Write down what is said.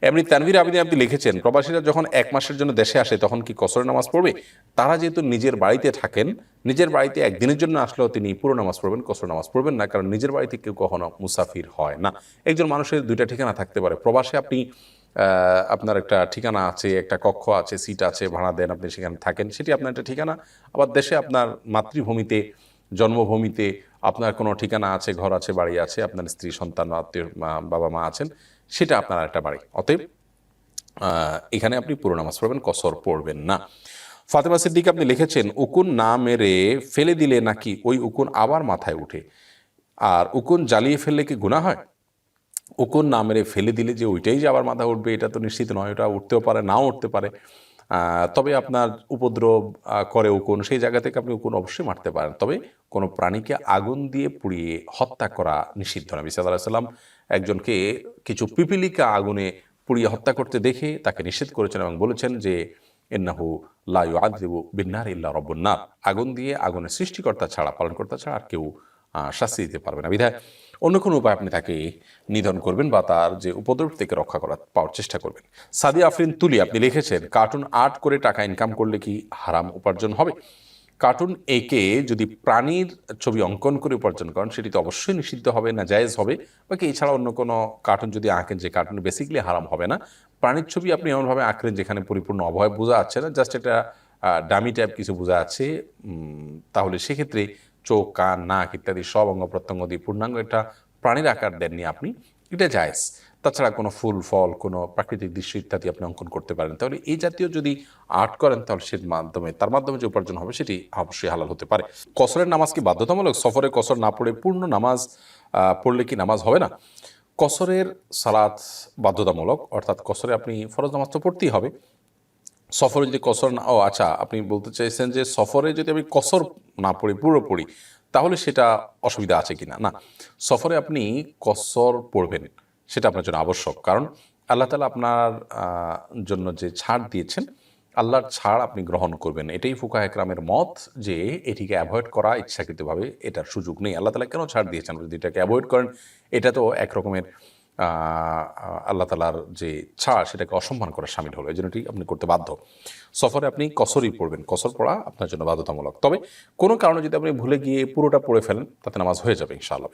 এমনি তানভীর আবিদিন আপনি লিখেছেন, প্রবাসীরা যখন 1 মাসের জন্য দেশে আসে তখন কি কসরের নামাজ পড়বে? তারা যেহেতু নিজের বাড়িতে থাকেন, নিজের বাড়িতে একদিনের জন্য আসলেও তিনি পুরো নামাজ পড়বেন, কসর নামাজ পড়বেন না, কারণ নিজের বাড়িতে কেউ কখনো মুসাফির হয় না। একজন মানুষের 2টা ঠিকানা থাকতে পারে। প্রবাসে আপনি আপনার একটা ঠিকানা আছে, একটা কক্ষ আছে, সিট আছে, ভাড়া দেন, আপনি সেখানে থাকেন, সেটি আপনার একটা ঠিকানা। আবার দেশে আপনার মাতৃভূমিতে, জন্মভূমিতে আপনার কোনো ঠিকানা আছে, ঘর আছে, বাড়ি আছে, আপনার স্ত্রী সন্তান আত্মীয় বাবা মা আছেন, সেটা আপনার একটা বাড়ি। অতএব এখানে আপনি পুরো নামাজ পড়বেন, কসর পড়বেন না। ফাতেমা সিদ্দিক আপনি লিখেছেন, উকুন না মেরে ফেলে দিলে নাকি ওই উকুন আবার মাথায় উঠে, আর উকুন জ্বালিয়ে ফেললে কি গুনাহ হয়? উকুন না মেরে ফেলে দিলে যে ওইটাই যে আবার মাথা উঠবে এটা তো নিশ্চিত নয়, ওটা উঠতেও পারে, নাও উঠতে পারে। তবে আপনার উপদ্রব করে উকুন, সেই জায়গা থেকে আপনি উকুন অবশ্যই মারতে পারেন। তবে কোনো প্রাণীকে আগুন দিয়ে পুড়িয়ে হত্যা করা নিষিদ্ধ। নবী সাল্লাল্লাহু আলাইহি ওয়াসাল্লাম একজনকে কিছু পিপীলিকা আগুনে পুড়িয়ে হত্যা করতে দেখে তাকে নিষেধ করেছেন এবং বলেছেন যে ইন্নাহু লা ইউআযযিবু বিন-নার ইল্লা রাব্বুন নার, আগুন দিয়ে আগুনের সৃষ্টিকর্তা ছাড়া, পালনকর্তা ছাড়া আর কেউ শাস্তি দিতে পারবে না। বিধায় অন্য কোনো উপায় আপনি তাকে নিধন করবেন বা তার যে উপদ্রব থেকে রক্ষা পাওয়ার চেষ্টা করবেন। সাদিয়া আফরিন তুলি আপনি লিখেছেন, কার্টুন আর্ট করে টাকা ইনকাম করলে কি হারাম উপার্জন হবে? কার্টুন এঁকে যদি প্রাণীর ছবি অঙ্কন করে উপার্জন করেন সেটি তো অবশ্যই নিষিদ্ধ হবে, না জায়েজ হবে। বাকি এছাড়া অন্য কোনো কার্টুন যদি আঁকেন, যে কার্টুন বেসিক্যালি হারাম হবে না। প্রাণীর ছবি আপনি এমনভাবে আঁকলেন যেখানে পরিপূর্ণ অভয় বোঝা যাচ্ছে না, জাস্ট একটা ডামি টাইপ কিছু বোঝা যাচ্ছে, তাহলে সেক্ষেত্রে চোখ, কান, নাক ইত্যাদি সব অঙ্গ প্রত্যঙ্গ দিয়ে পূর্ণাঙ্গ একটা প্রাণীর আকার দেননি আপনি, এটা জায়েজ। তাছাড়া কোনো ফুল, ফল, কোনো প্রাকৃতিক দৃশ্য ইত্যাদি আপনি অঙ্কন করতে পারেন। তাহলে এই জাতীয় যদি আর্ট করেন তাহলে তার মাধ্যমে যে উপার্জন হবে সেটি অবশ্যই হালাল হতে পারে। কসরের নামাজ কি বাধ্যতামূলক? সফরে কসর না পড়ে পূর্ণ নামাজ পড়লে কি নামাজ হবে না? কসরের সালাত বাধ্যতামূলক, অর্থাৎ কসরে আপনি ফরজ নামাজ তো পড়তেই হবে। সফরে যদি কসর না, ও আচ্ছা, আপনি বলতে চাইছেন যে সফরে যদি আমি কসর না পড়ি, পুরো পড়ি, তাহলে সেটা অসুবিধা আছে কিনা? না, সফরে আপনি কসর পড়বেন, সেটা আপনার জন্য আবশ্যক। কারণ আল্লাহ তাআলা আপনার জন্য যে ছাড় দিয়েছেন, আল্লাহর ছাড় আপনি গ্রহণ করবেন। এটাই ফুকাহা একরামের মত যে এটিকে অ্যাভয়েড করা ইচ্ছাকৃতভাবে এটার সুযোগ নেই। আল্লাহ তাআলা কেন ছাড় দিয়েছেন? যদি এটাকে অ্যাভয়েড করেন, এটা তো এক রকমের আল্লাহ তাআলার যে ছাড় সেটাকে অসম্মান করা শামিল হলো। এই জন্য এটি আপনি করতে বাধ্য। সফরে আপনি কসরই পড়বেন, কসর পড়া আপনার জন্য বাধ্যতামূলক। তবে কোনো কারণে যদি আপনি ভুলে গিয়ে পুরোটা পড়ে ফেলেন, তাতে নামাজ হয়ে যাবে ইনশাআল্লাহ।